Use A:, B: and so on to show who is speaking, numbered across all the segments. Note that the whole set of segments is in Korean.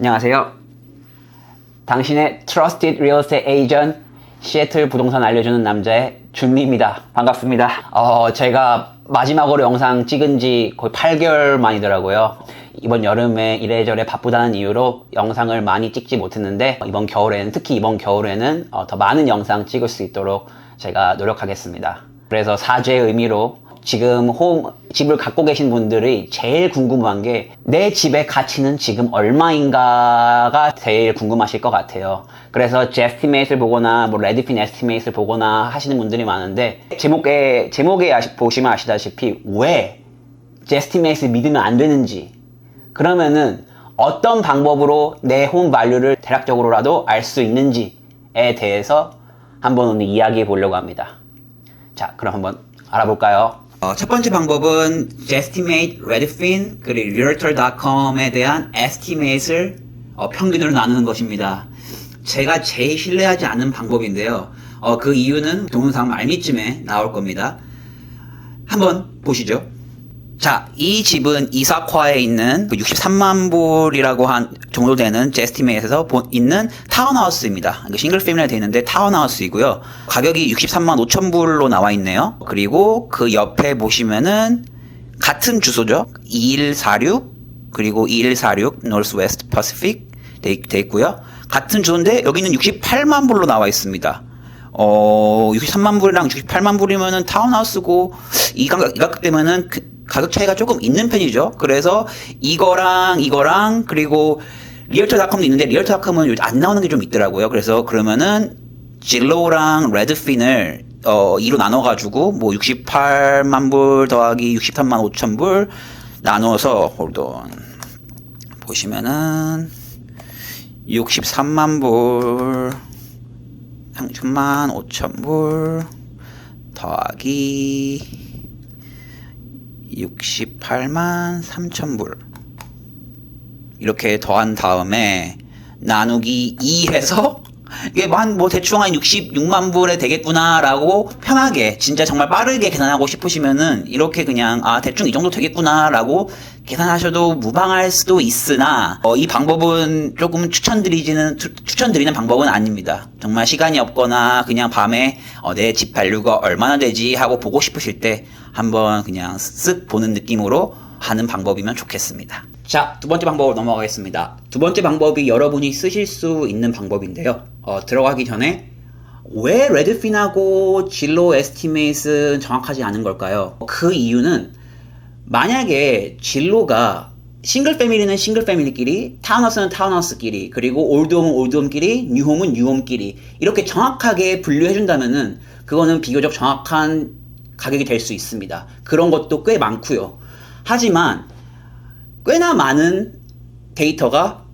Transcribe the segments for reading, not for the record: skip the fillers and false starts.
A: 안녕하세요. 당신의 트러스티드 리얼 에스테이트 에이전트 시애틀 부동산 알려주는 남자의 준리입니다. 반갑습니다. 제가 마지막으로 영상 찍은 지 거의 8개월 만이더라고요. 이번 여름에 이래저래 바쁘다는 이유로 영상을 많이 찍지 못했는데 특히 이번 겨울에는 더 많은 영상 찍을 수 있도록 제가 노력하겠습니다. 그래서 사죄의 의미로 지금 집을 갖고 계신 분들이 제일 궁금한 게 내 집의 가치는 지금 얼마인가가 제일 궁금하실 것 같아요. 그래서 제 에스티메이트를 보거나 레드핀 에스티메이트를 보거나 하시는 분들이 많은데 제목에 보시면 아시다시피 왜 제 에스티메이트를 믿으면 안 되는지, 그러면은 어떤 방법으로 내 홈 밸류를 대략적으로라도 알 수 있는지에 대해서 한번 오늘 이야기해 보려고 합니다. 자, 그럼 한번 알아볼까요? 첫 번째 방법은 Zestimate, Redfin, 그리고 Realtor.com에 대한 Estimate을 평균으로 나누는 것입니다. 제가 제일 신뢰하지 않는 방법인데요. 그 이유는 동영상 말미쯤에 나올 겁니다. 한번 보시죠. 자, 이 집은 이사카에 있는 63만 불이라고 정도 되는 제스티메이트에서 있는 타운하우스입니다. 싱글 패밀리가 되어 있는데 타운하우스이고요. 가격이 63만 5천 불로 나와 있네요. 그리고 그 옆에 보시면은 같은 주소죠. 2146 그리고 2146 Northwest Pacific 돼 있고요. 같은 주소인데 여기는 68만 불로 나와 있습니다. 63만 불이랑 68만 불이면은 타운하우스고 이 가격 때문에는 가격 차이가 조금 있는 편이죠. 그래서 이거랑 그리고 리얼터닷컴도 있는데 리얼터닷컴은 요즘 안 나오는 게 좀 있더라고요. 그래서 그러면은 진로랑 레드핀을 2로 나눠가지고 68만 불 더하기 63만 5천 불 나눠서 홀돈 보시면은 63만 불 30만 5천 불 더하기 68만 3천 불 이렇게 더한 다음에 나누기 2 해서 이게 대충 한 66만 불에 되겠구나 라고 편하게 진짜 정말 빠르게 계산하고 싶으시면은 이렇게 그냥 대충 이 정도 되겠구나 라고 계산하셔도 무방할 수도 있으나 이 방법은 조금 추천드리는 방법은 아닙니다. 정말 시간이 없거나 그냥 밤에 내 집 밸류가 얼마나 되지 하고 보고 싶으실 때 한번 그냥 쓱 보는 느낌으로 하는 방법이면 좋겠습니다. 자, 두 번째 방법으로 넘어가겠습니다. 두 번째 방법이 여러분이 쓰실 수 있는 방법인데요. 들어가기 전에 왜 레드핀하고 진로 에스티메이트는 정확하지 않은 걸까요? 그 이유는 만약에 진로가 싱글 패밀리는 싱글 패밀리끼리, 타운하우스는 타운하우스끼리, 그리고 올드홈은 올드홈끼리, 뉴홈은 뉴홈끼리 이렇게 정확하게 분류해준다면은 그거는 비교적 정확한 가격이 될 수 있습니다. 그런 것도 꽤 많고요. 하지만 꽤나 많은 데이터가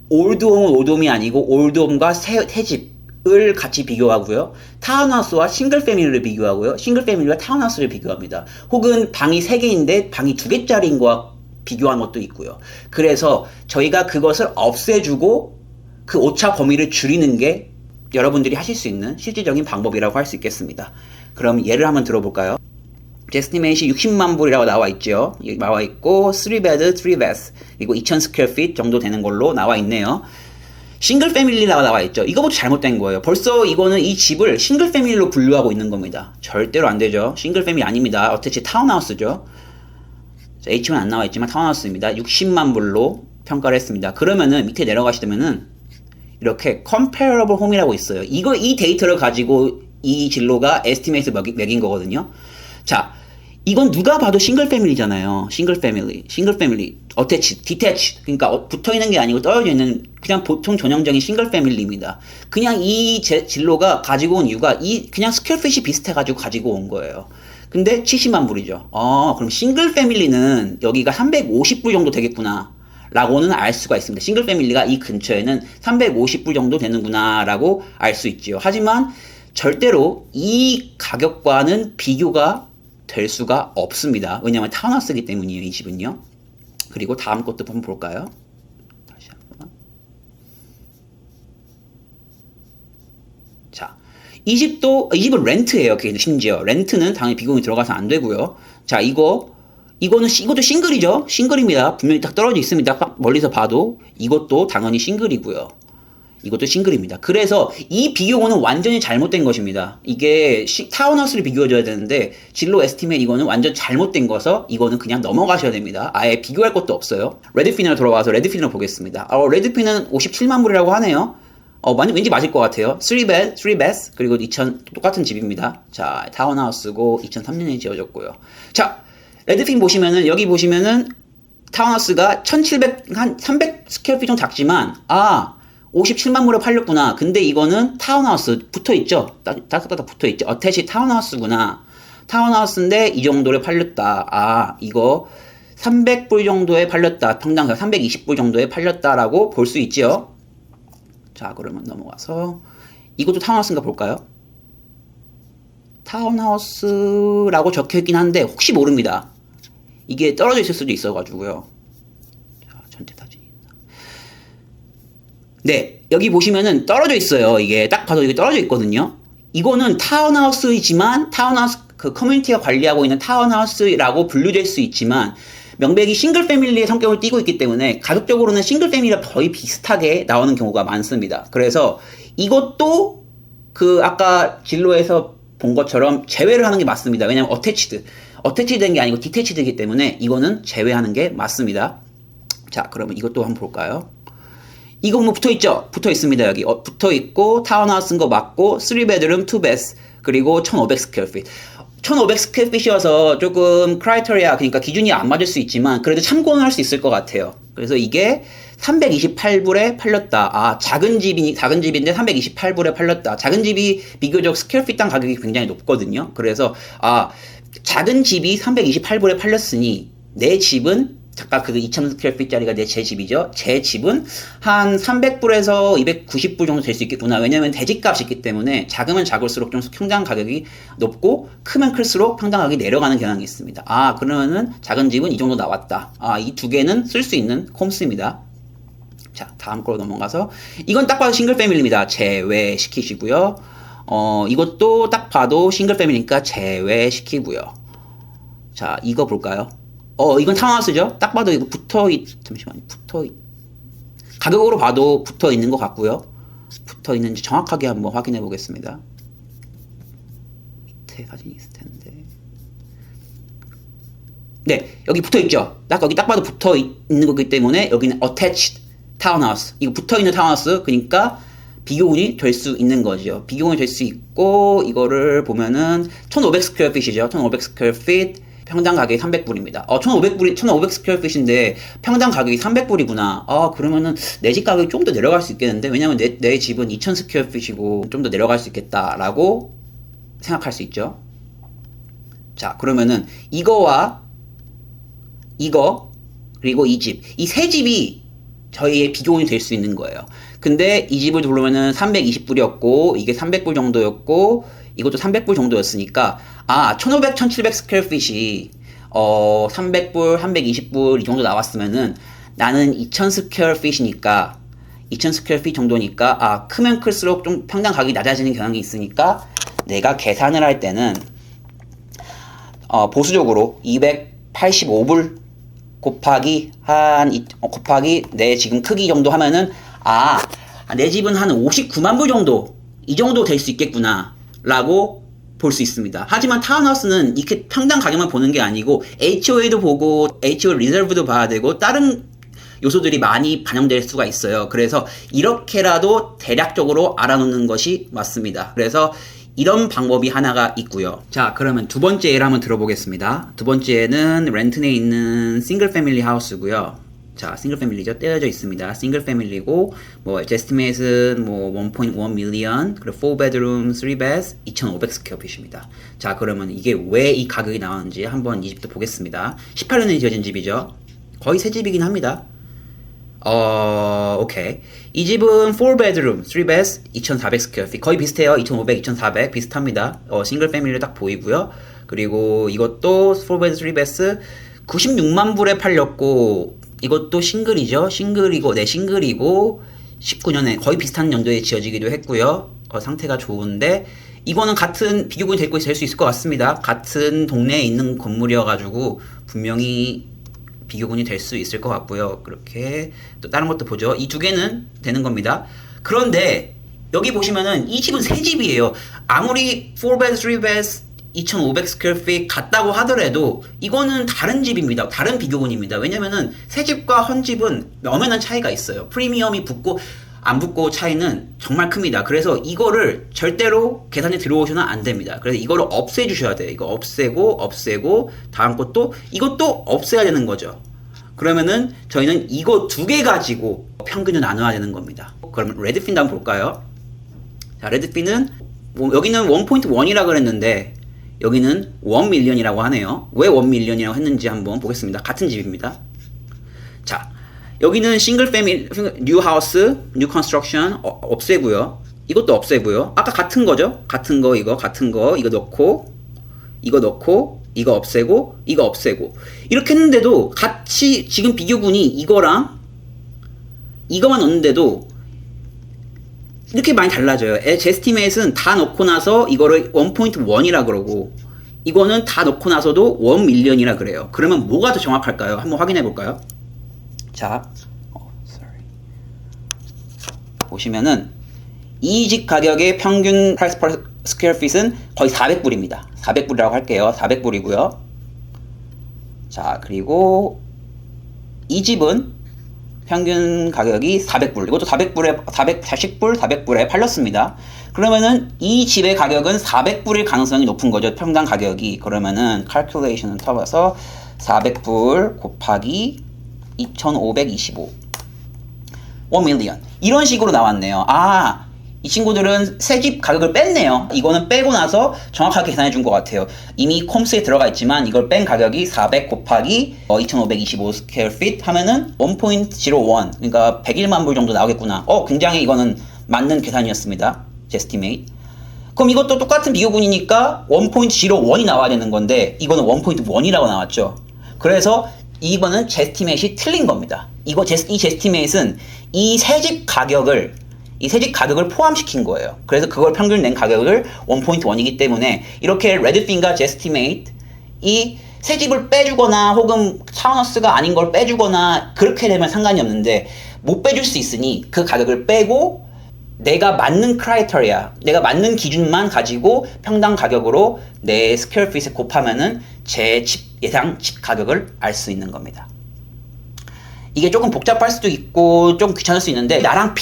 A: 올드홈은 올드홈이 아니고 올드홈과 새집을 같이 비교하고요. 타운하우스와 싱글 패밀리를 비교하고요. 싱글 패밀리와 타운하우스를 비교합니다. 혹은 방이 3개인데 방이 2개짜리인 거와 비교한 것도 있고요. 그래서 저희가 그것을 없애주고 그 오차 범위를 줄이는 게 여러분들이 하실 수 있는 실질적인 방법이라고 할 수 있겠습니다. 그럼 예를 한번 들어볼까요? 제스티메이트이 60만 불이라고 나와 있죠. 나와 있고 3bed, 3bath 그리고 2000 square 정도 되는 걸로 나와 있네요. 싱글 패밀리라고 나와 있죠. 이거부터 잘못된 거예요. 벌써 이거는 이 집을 싱글 패밀리로 분류하고 있는 겁니다. 절대로 안 되죠. 싱글 패밀리 아닙니다. 어차피 타운하우스죠. H만 안 나와 있지만 타운하우스입니다. 60만 불로 평가를 했습니다. 그러면은 밑에 내려가시면은 이렇게 comparable home이라고 있어요. 이 데이터를 가지고 이 진로가 에스티메이트 매긴 거거든요. 자, 이건 누가 봐도 싱글 패밀리잖아요. 싱글 패밀리, 어태치, 디태치. 그러니까 붙어 있는 게 아니고 떨어져 있는 그냥 보통 전형적인 싱글 패밀리입니다. 그냥 이 진로가 가지고 온 이유가 그냥 스퀘어핏이 비슷해가지고 가지고 온 거예요. 근데 70만 불이죠. 그럼 싱글 패밀리는 여기가 350불 정도 되겠구나. 라고는 알 수가 있습니다. 싱글 패밀리가 이 근처에는 350불 정도 되는구나 라고 알 수 있지요. 하지만 절대로 이 가격과는 비교가 될 수가 없습니다. 왜냐하면 타운하우스이기 때문이에요. 이 집은요. 그리고 다음 것도 한번 볼까요? 다시 한번. 자, 이 집은 렌트예요. 심지어 렌트는 당연히 비용이 들어가서 안 되고요. 자, 이거 이것도 싱글이죠. 싱글입니다. 분명히 딱 떨어져 있습니다. 딱 멀리서 봐도 이것도 당연히 싱글이고요. 이것도 싱글입니다. 그래서 이 비교고는 완전히 잘못된 것입니다. 이게 타운하우스를 비교해줘야 되는데 진로 에스티메이트 이거는 완전 잘못된 거서 이거는 그냥 넘어가셔야 됩니다. 아예 비교할 것도 없어요. 레드핀으로 돌아와서 레드핀을 보겠습니다. 레드핀은 57만 불이라고 하네요. 왠지 맞을 것 같아요. 3bed, 그리고 2000 똑같은 집입니다. 자, 타운하우스고 2003년에 지어졌고요. 자, 레드핀 보시면은 여기 보시면은 타운하우스가 1700 한 300 스퀘어핏 좀 작지만 57만 불에 팔렸구나. 근데 이거는 타운하우스 붙어있죠? 따뜻하다 붙어있죠? 어태치 타운하우스구나. 타운하우스인데 이 정도에 팔렸다. 이거 300불 정도에 팔렸다. 평당 320불 정도에 팔렸다라고 볼 수 있죠? 자, 그러면 넘어가서 이것도 타운하우스인가 볼까요? 타운하우스라고 적혀있긴 한데 혹시 모릅니다. 이게 떨어져 있을 수도 있어가지고요. 자, 전체 사진이. 네, 여기 보시면은 떨어져 있어요. 이게 딱 봐도 이게 떨어져 있거든요. 이거는 타운하우스이지만 타운하우스 그 커뮤니티가 관리하고 있는 타운하우스라고 분류될 수 있지만 명백히 싱글 패밀리의 성격을 띠고 있기 때문에 가격적으로는 싱글 패밀리와 거의 비슷하게 나오는 경우가 많습니다. 그래서 이것도 그 아까 진로에서 본 것처럼 제외를 하는 게 맞습니다. 왜냐면 어태치드 된 게 아니고 디태치드이기 때문에 이거는 제외하는 게 맞습니다. 자, 그러면 이것도 한번 볼까요? 이거 뭐 붙어있죠? 붙어있습니다. 여기 붙어있고 타운하우스인 거 맞고 3bedroom 2bath 그리고 1500 스퀘어핏 1500 스퀘어핏이어서 조금 크라이테리아 그러니까 기준이 안 맞을 수 있지만 그래도 참고는 할 수 있을 것 같아요. 그래서 이게 328불에 팔렸다. 작은 집인데 328불에 팔렸다. 작은 집이 비교적 스퀘어핏당 가격이 굉장히 높거든요. 그래서 작은 집이 328불에 팔렸으니 내 집은 잠깐 그 2000스퀘어핏짜리가 제 집이죠. 제 집은 한 300불에서 290불 정도 될 수 있겠구나. 왜냐면 대지값이 있기 때문에 작으면 작을수록 좀 평당 가격이 높고 크면 클수록 평당 가격이 내려가는 경향이 있습니다. 그러면은 작은 집은 이 정도 나왔다. 이 두 개는 쓸 수 있는 콤스입니다. 자, 다음 걸로 넘어가서 이건 딱 봐도 싱글 패밀리입니다. 제외시키시고요. 이것도 딱 봐도 싱글 패밀리니까 제외시키고요. 자, 이거 볼까요? 이건 타운하우스죠? 딱 봐도 이거 가격으로 봐도 붙어 있는 것 같고요. 붙어 있는지 정확하게 한번 확인해 보겠습니다. 밑에 사진이 있을 텐데. 네, 여기 붙어 있죠? 여기 딱 봐도 붙어 있는 거기 때문에 여기는 attached 타운하우스. 이거 붙어 있는 타운하우스. 그러니까 비교군이 될 수 있는 거죠. 비교군이 될 수 있고, 이거를 보면은 1500 스퀘어핏이죠. 1500 스퀘어핏. 평당 가격이 300불입니다. 1500 스퀘어핏인데 평당 가격이 300불이구나. 그러면은 내 집 가격이 좀 더 내려갈 수 있겠는데? 왜냐면 내 집은 2000 스퀘어핏이고 좀 더 내려갈 수 있겠다라고 생각할 수 있죠. 자, 그러면은 이거와 이거 그리고 이 집, 이 세 집이 저희의 비교원이 될 수 있는 거예요. 근데 이 집을 보면은 320불이었고 이게 300불 정도였고 이것도 300불 정도였으니까 1500, 1700 스퀘어핏이 300불, 320불 이 정도 나왔으면은 나는 2000 스퀘어핏이니까 2000 스퀘어핏 정도니까 크면 클수록 좀 평당 가격이 낮아지는 경향이 있으니까 내가 계산을 할 때는 보수적으로 285불 곱하기 곱하기 내 지금 크기 정도 하면은 내 집은 한 59만 불 정도 이 정도 될 수 있겠구나 라고 볼 수 있습니다. 하지만 타운하우스는 이렇게 평당 가격만 보는 게 아니고 HOA도 보고 HOA 리저브도 봐야 되고 다른 요소들이 많이 반영될 수가 있어요. 그래서 이렇게라도 대략적으로 알아놓는 것이 맞습니다. 그래서 이런 방법이 하나가 있고요. 자, 그러면 두 번째 예를 한번 들어보겠습니다. 두 번째는 렌튼에 있는 싱글 패밀리 하우스고요. 자, 싱글 패밀리죠. 떼어져 있습니다. 싱글 패밀리고 에스티메이트는 1.1 밀리언 그리고 4bedroom, 3bath, 2,500 스퀘어핏입니다. 자, 그러면 이게 왜 이 가격이 나왔는지 한번 이 집도 보겠습니다. 18년에 지어진 집이죠. 거의 새 집이긴 합니다. 오케이. 이 집은 4bedroom, 3bath, 2,400 스퀘어핏. 거의 비슷해요. 2,500, 2,400 비슷합니다. 싱글 패밀리로 딱 보이고요. 그리고 이것도 4bedroom, 3bath 96만 불에 팔렸고 이것도 싱글이죠. 싱글이고 19년에 거의 비슷한 연도에 지어지기도 했고요. 상태가 좋은데 이거는 같은 비교군이 될 수 있을 것 같습니다. 같은 동네에 있는 건물이어가지고 분명히 비교군이 될 수 있을 것 같고요. 그렇게 또 다른 것도 보죠. 이 두 개는 되는 겁니다. 그런데 여기 보시면은 이 집은 새 집이에요. 아무리 4bed, 3bed 2,500 square feet 같다고 하더라도 이거는 다른 집입니다. 다른 비교군입니다. 왜냐면은 새 집과 헌 집은 엄연한 차이가 있어요. 프리미엄이 붙고 안 붙고 차이는 정말 큽니다. 그래서 이거를 절대로 계산에 들어오셔는 안 됩니다. 그래서 이거를 없애 주셔야 돼요. 이거 없애고 다음 것도 이것도 없애야 되는 거죠. 그러면은 저희는 이거 두 개 가지고 평균을 나눠야 되는 겁니다. 그러면 레드핀도 한번 볼까요? 자, 레드핀은 여기는 1.1이라 그랬는데 여기는 1밀리언이라고 하네요. 왜 1밀리언이라고 했는지 한번 보겠습니다. 같은 집입니다. 자, 여기는 싱글 패밀리, 뉴 하우스, 뉴 컨스트럭션 없애고요. 이것도 없애고요. 아까 같은 거죠? 같은 거 이거 넣고 이거 없애고 이거 없애고 이렇게 했는데도 같이 지금 비교군이 이거랑 이거만 넣는데도 이렇게 많이 달라져요. 제 스티메이트는 다 넣고 나서 이거를 1.1이라 그러고 이거는 다 넣고 나서도 1밀리언이라 그래요. 그러면 뭐가 더 정확할까요? 한번 확인해 볼까요? 자, 보시면은 이 집 가격의 평균 price per square feet은 거의 400불입니다. 400불이라고 할게요. 400불이고요. 자, 그리고 이 집은 평균 가격이 400불. 이것도 440불에 팔렸습니다. 그러면은 이 집의 가격은 400불일 가능성이 높은 거죠. 평당 가격이. 그러면은 calculation을 타봐서 400불 곱하기 2525 1밀리언 이런 식으로 나왔네요. 아, 이 친구들은 새 집 가격을 뺐네요. 이거는 빼고 나서 정확하게 계산해 준 것 같아요. 이미 콤스에 들어가 있지만 이걸 뺀 가격이 400 곱하기 2525 스퀘어 피트 하면은 1.01 그러니까 101만 불 정도 나오겠구나. 굉장히 이거는 맞는 계산이었습니다. 제 스티메이트. 그럼 이것도 똑같은 비교군이니까 1.01이 나와야 되는 건데 이거는 1.1이라고 나왔죠. 그래서 이번은 제 스티메이트이 틀린 겁니다. 이 제 스티메이트는 이 새 집 가격을 포함시킨 거예요. 그래서 그걸 평균 낸 가격을 1.1이기 때문에 이렇게 레드핀과 제스티메이트 이 새 집을 빼주거나 혹은 타운하우스가 아닌 걸 빼주거나 그렇게 되면 상관이 없는데 못 빼줄 수 있으니 그 가격을 빼고 내가 맞는 크라이테리아, 내가 맞는 기준만 가지고 평당 가격으로 내 스퀘어 피트에 곱하면은 제 예상 집 가격을 알 수 있는 겁니다. 이게 조금 복잡할 수도 있고 좀 귀찮을 수 있는데 나랑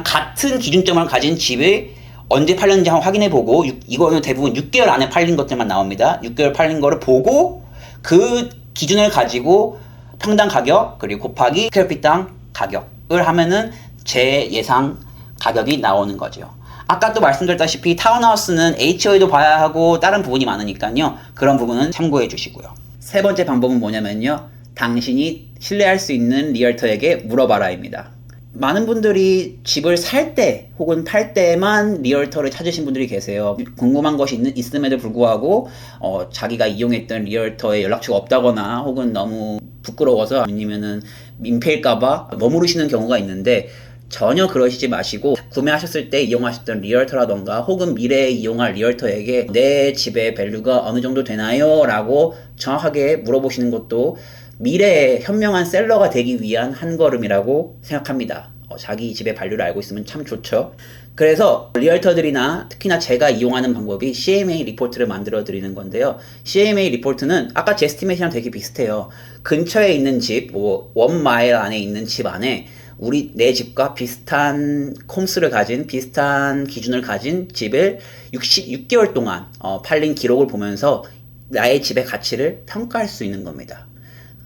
A: 같은 기준점을 가진 집이 언제 팔렸는지 한번 확인해보고 이거는 대부분 6개월 안에 팔린 것들만 나옵니다. 6개월 팔린 거를 보고 그 기준을 가지고 평당 가격 그리고 곱하기 스퀘어피트당 가격을 하면은 제 예상 가격이 나오는 거죠. 아까 또 말씀드렸다시피 타운하우스는 HOA도 봐야 하고 다른 부분이 많으니까요. 그런 부분은 참고해 주시고요. 세 번째 방법은 뭐냐면요. 당신이 신뢰할 수 있는 리얼터에게 물어봐라입니다. 많은 분들이 집을 살 때 혹은 팔 때만 리얼터를 찾으신 분들이 계세요. 궁금한 것이 있음에도 불구하고 자기가 이용했던 리얼터의 연락처가 없다거나 혹은 너무 부끄러워서 아니면은 민폐일까봐 머무르시는 경우가 있는데 전혀 그러시지 마시고 구매하셨을 때 이용하셨던 리얼터라던가 혹은 미래에 이용할 리얼터에게 내 집의 밸류가 어느 정도 되나요? 라고 정확하게 물어보시는 것도 미래에 현명한 셀러가 되기 위한 한 걸음이라고 생각합니다. 자기 집의 밸류를 알고 있으면 참 좋죠. 그래서 리얼터들이나 특히나 제가 이용하는 방법이 CMA 리포트를 만들어 드리는 건데요. CMA 리포트는 아까 제 스티메이션이랑 되게 비슷해요. 근처에 있는 집, 1마일 안에 있는 집 안에 내 집과 비슷한 콤스를 가진 비슷한 기준을 가진 집을 6개월 동안 팔린 기록을 보면서 나의 집의 가치를 평가할 수 있는 겁니다.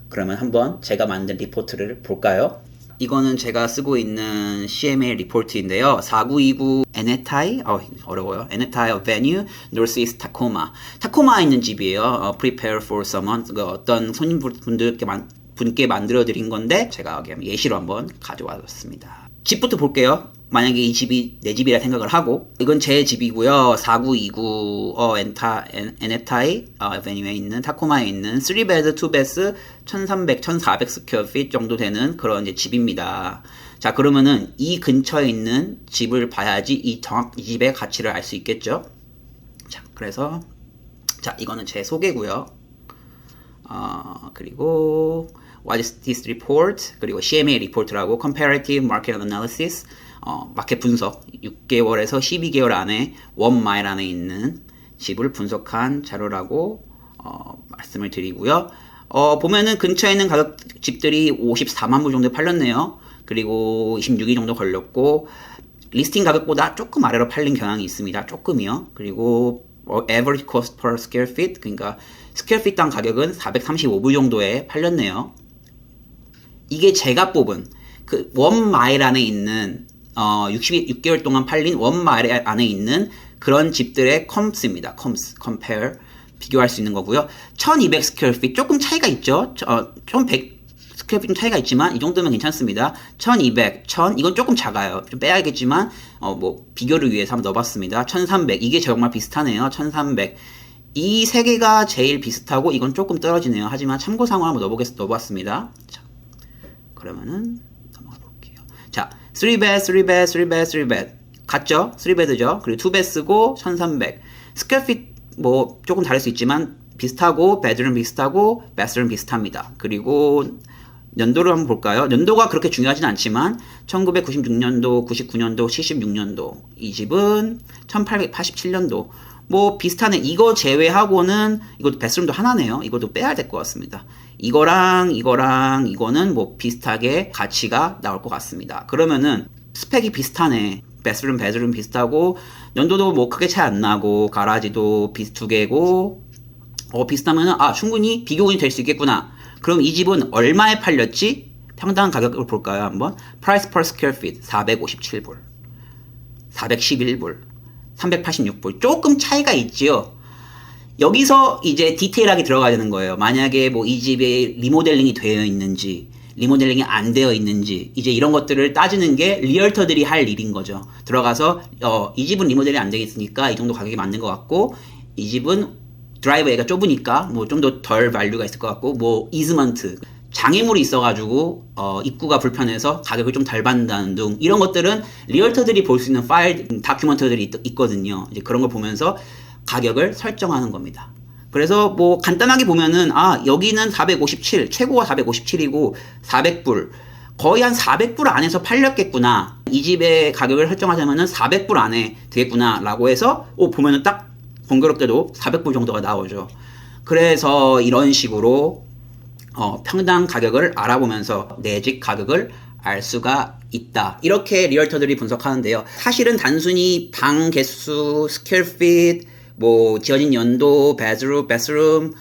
A: 그러면 한번 제가 만든 리포트를 볼까요? 이거는 제가 쓰고 있는 CMA 리포트인데요. 4929 에네타이, 어려워요. 에네타이 Avenue, Northeast Tacoma. 타코마에 있는 집이에요. Prepare for someone. 어떤 손님분께 만들어 드린 건데 제가 예시로 한번 가져왔습니다. 집부터 볼게요. 만약에 이 집이 내 집이라 생각을 하고, 이건 제 집이고요. 4929 에네타이 애니메에 있는 타코마에 있는 3베드 2베스 1300, 1400 스퀘어핏 정도 되는 그런 이제 집입니다. 자, 그러면은 이 근처에 있는 집을 봐야지 이 집의 가치를 알 수 있겠죠. 자, 그래서 자, 이거는 제 소개고요. 그리고 What is this report? 그리고 CMA 리포트라고 Comparative Market Analysis, 마켓 분석 6개월에서 12개월 안에 1마일 안에 있는 집을 분석한 자료라고 말씀을 드리고요. 보면은 근처에 있는 가격 집들이 54만 불 정도 팔렸네요. 그리고 26일 정도 걸렸고 리스팅 가격보다 조금 아래로 팔린 경향이 있습니다. 조금이요. 그리고 average cost per square feet, 그러니까 스퀘어 핏당 가격은 435불 정도에 팔렸네요. 이게 제가 뽑은 그 원마일 안에 있는 66개월 동안 팔린 원마일 안에 있는 그런 집들의 컴스입니다. compare, 비교할 수 있는 거고요. 1200 스퀘어 핏 조금 차이가 있죠. 1100 스퀘어 핏 차이가 있지만 이 정도면 괜찮습니다. 1200, 1000 이건 조금 작아요. 좀 빼야겠지만 뭐 비교를 위해서 한번 넣어봤습니다. 1300 이게 정말 비슷하네요. 1300 이 세 개가 제일 비슷하고 이건 조금 떨어지네요. 하지만 참고사항을 한번 넣어봤습니다. 자, 그러면은 넘어가 볼게요. 자, 3bed, 3bed, 3bed, 3bed 같죠? 3bed죠? 그리고 2bed쓰고 1300 스퀘어 핏 뭐 조금 다를 수 있지만 비슷하고 bedroom 비슷하고 bathroom 비슷합니다. 그리고 연도를 한번 볼까요? 연도가 그렇게 중요하진 않지만 1996년도, 99년도, 76년도 이 집은 1887년도 뭐 비슷하네. 이거 제외하고는 이것도 베스룸도 하나네요. 이것도 빼야 될 것 같습니다. 이거랑 이거는 뭐 비슷하게 가치가 나올 것 같습니다. 그러면은 스펙이 비슷하네. 베스룸 비슷하고 연도도 뭐 크게 차이 안 나고 가라지도 두 개고 비슷하면은 충분히 비교군이 될 수 있겠구나. 그럼 이 집은 얼마에 팔렸지? 평당 가격을 볼까요? 한번. Price per square feet 457불, 411불, 386불. 조금 차이가 있지요. 여기서 이제 디테일하게 들어가야 되는 거예요. 만약에 뭐 이 집에 리모델링이 되어 있는지, 리모델링이 안 되어 있는지, 이제 이런 것들을 따지는 게 리얼터들이 할 일인 거죠. 들어가서 이 집은 리모델링이 안 되어 있으니까 이 정도 가격이 맞는 것 같고, 이 집은 드라이브웨이가 좁으니까 뭐 좀 더 덜 밸류가 있을 것 같고, 뭐 이즈먼트 장애물이 있어가지고 입구가 불편해서 가격을 좀 덜 받는다는 등 이런 것들은 리얼터들이 볼 수 있는 파일 다큐멘터들이 있거든요. 이제 그런 걸 보면서 가격을 설정하는 겁니다. 그래서 뭐 간단하게 보면은 여기는 457 최고가 457이고 400불 거의 한 400불 안에서 팔렸겠구나. 이 집의 가격을 설정하자면은 400불 안에 되겠구나 라고 해서 보면은 딱 공교롭게도 400불 정도가 나오죠. 그래서 이런 식으로 평당 가격을 알아보면서 내 집 가격을 알 수가 있다. 이렇게 리얼터들이 분석하는데요. 사실은 단순히 방 개수, 스퀘어 핏, 뭐 지어진 연도, 베드룸만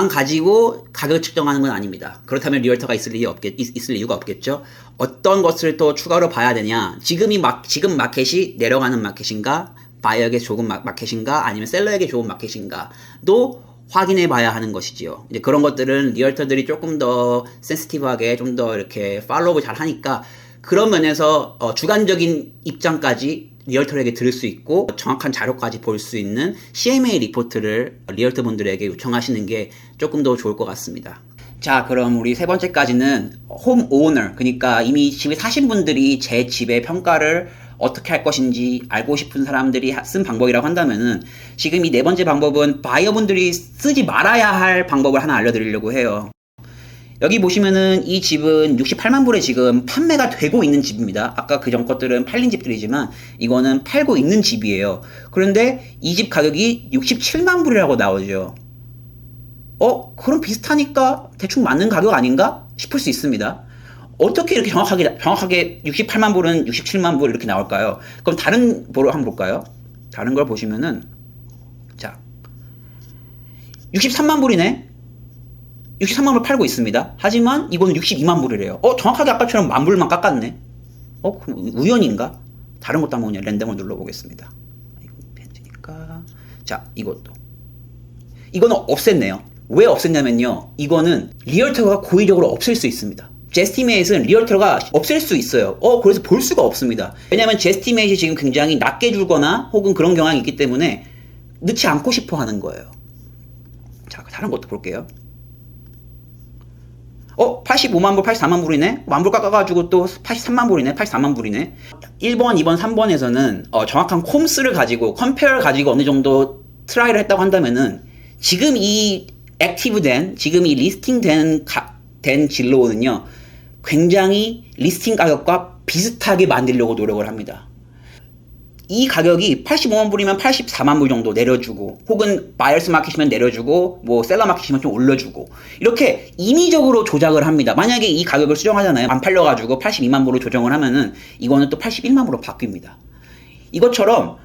A: 가지고 가격을 측정하는 건 아닙니다. 그렇다면 리얼터가 있을 이유가 없겠죠. 어떤 것을 또 추가로 봐야 되냐. 지금 마켓이 내려가는 마켓인가, 바이어에게 좋은 마켓인가, 아니면 셀러에게 좋은 마켓인가도 확인해 봐야 하는 것이지요. 이제 그런 것들은 리얼터들이 조금 더 센시티브하게 좀 더 이렇게 팔로우를 잘 하니까 그런 면에서 주관적인 입장까지 리얼터에게 들을 수 있고 정확한 자료까지 볼 수 있는 CMA 리포트를 리얼터 분들에게 요청하시는 게 조금 더 좋을 것 같습니다. 자, 그럼 우리 세 번째까지는 홈 오너, 그러니까 이미 집에 사신 분들이 제 집의 평가를 어떻게 할 것인지 알고 싶은 사람들이 쓴 방법이라고 한다면은 지금 이 네 번째 방법은 바이어분들이 쓰지 말아야 할 방법을 하나 알려드리려고 해요. 여기 보시면은 이 집은 68만 불에 지금 판매가 되고 있는 집입니다. 아까 그 전 것들은 팔린 집들이지만 이거는 팔고 있는 집이에요. 그런데 이 집 가격이 67만 불이라고 나오죠. 그럼 비슷하니까 대충 맞는 가격 아닌가 싶을 수 있습니다. 어떻게 이렇게 정확하게 68만 불은 67만 불 이렇게 나올까요? 그럼 다른 보러 한번 볼까요? 다른 걸 보시면은 자 63만 불이네. 63만 불 팔고 있습니다. 하지만 이거는 62만 불이래요. 정확하게 아까처럼 만 불만 깎았네. 그럼 우연인가? 다른 것도 한번 그냥 랜덤을 눌러보겠습니다. 이거 펜지니까. 자, 이것도. 이거는 없앴네요. 왜 없앴냐면요. 이거는 리얼터가 고의적으로 없앨 수 있습니다. 제스티메이트는 리얼터가 없앨 수 있어요. 그래서 볼 수가 없습니다. 왜냐면 제스티메이트이 지금 굉장히 낮게 주거나 혹은 그런 경향이 있기 때문에 넣지 않고 싶어 하는 거예요. 자, 다른 것도 볼게요. 85만 불, 84만 불이네? 만불 깎아가지고 또 83만 불이네? 84만 불이네? 1번, 2번, 3번에서는 정확한 콤스를 가지고, 컴페어를 가지고 어느 정도 트라이를 했다고 한다면은 지금 이 액티브된, 지금 이 리스팅 된 진로는요, 굉장히 리스팅 가격과 비슷하게 만들려고 노력을 합니다. 이 가격이 85만 불이면 84만 불 정도 내려주고, 혹은 바이어스 마켓이면 내려주고, 뭐 셀러 마켓이면 좀 올려주고, 이렇게 임의적으로 조작을 합니다. 만약에 이 가격을 수정하잖아요. 안 팔려가지고 82만 불로 조정을 하면은 이거는 또 81만 불로 바뀝니다. 이것처럼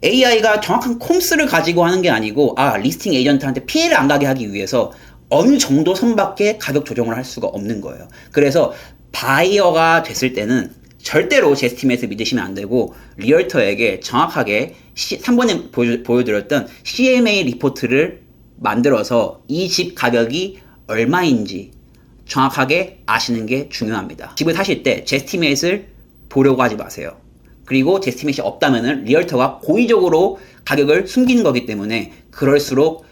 A: AI가 정확한 콤스를 가지고 하는 게 아니고, 리스팅 에이전트한테 피해를 안 가게 하기 위해서 어느 정도 선밖에 가격 조정을 할 수가 없는 거예요. 그래서 바이어가 됐을 때는 절대로 제스티메이트 믿으시면 안 되고, 리얼터에게 정확하게 3번에 보여드렸던 CMA 리포트를 만들어서 이 집 가격이 얼마인지 정확하게 아시는 게 중요합니다. 집을 사실 때 제스티메이트를 보려고 하지 마세요. 그리고 제스티메이트가 없다면은 리얼터가 고의적으로 가격을 숨기는 거기 때문에, 그럴수록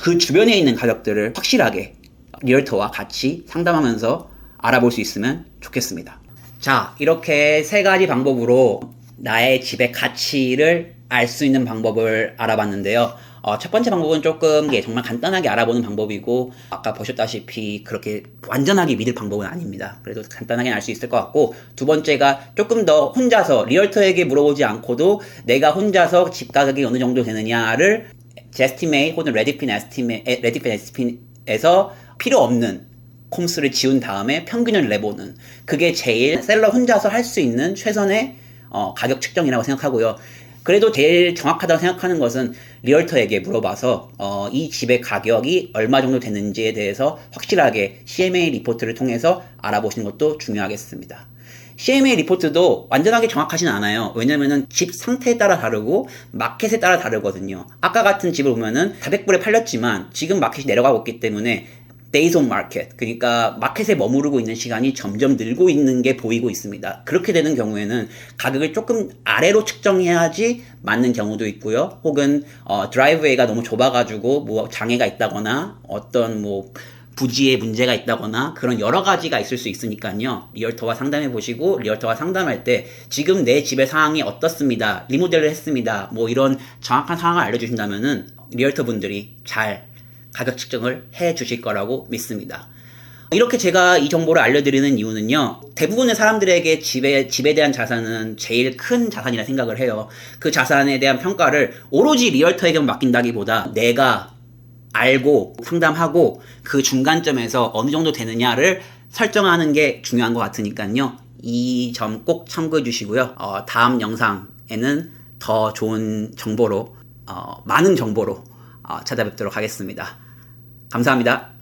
A: 그 주변에 있는 가격들을 확실하게 리얼터와 같이 상담하면서 알아볼 수 있으면 좋겠습니다. 자, 이렇게 세 가지 방법으로 나의 집의 가치를 알 수 있는 방법을 알아봤는데요. 첫 번째 방법은 조금 정말 간단하게 알아보는 방법이고, 아까 보셨다시피 그렇게 완전하게 믿을 방법은 아닙니다. 그래도 간단하게 알 수 있을 것 같고, 두 번째가 조금 더 혼자서 리얼터에게 물어보지 않고도 내가 혼자서 집 가격이 어느 정도 되느냐를 제스티메이트 혹은 레디핀 에스tim에서 필요 없는 콤스를 지운 다음에 평균을 내보는, 그게 제일 셀러 혼자서 할 수 있는 최선의 가격 측정이라고 생각하고요. 그래도 제일 정확하다고 생각하는 것은 리얼터에게 물어봐서 이 집의 가격이 얼마 정도 되는지에 대해서 확실하게 CMA 리포트를 통해서 알아보시는 것도 중요하겠습니다. CMA 리포트도 완전하게 정확하진 않아요. 왜냐면은 집 상태에 따라 다르고 마켓에 따라 다르거든요. 아까 같은 집을 보면은 400불에 팔렸지만 지금 마켓이 내려가고 있기 때문에 days on market, 그러니까 마켓에 머무르고 있는 시간이 점점 늘고 있는 게 보이고 있습니다. 그렇게 되는 경우에는 가격을 조금 아래로 측정해야지 맞는 경우도 있고요. 혹은 드라이브웨이가 너무 좁아가지고 뭐 장애가 있다거나 어떤 뭐 부지에 문제가 있다거나 그런 여러 가지가 있을 수 있으니까요. 리얼터와 상담해 보시고, 리얼터와 상담할 때 지금 내 집의 상황이 어떻습니다, 리모델을 했습니다, 뭐 이런 정확한 상황을 알려주신다면은 리얼터 분들이 잘 가격 측정을 해 주실 거라고 믿습니다. 이렇게 제가 이 정보를 알려드리는 이유는요, 대부분의 사람들에게 집에 대한 자산은 제일 큰 자산이라 생각을 해요. 그 자산에 대한 평가를 오로지 리얼터에게만 맡긴다기보다 내가 알고 상담하고 그 중간점에서 어느 정도 되느냐를 설정하는 게 중요한 것 같으니까요. 이 점 꼭 참고해 주시고요. 다음 영상에는 더 좋은 정보로, 많은 정보로 찾아뵙도록 하겠습니다. 감사합니다.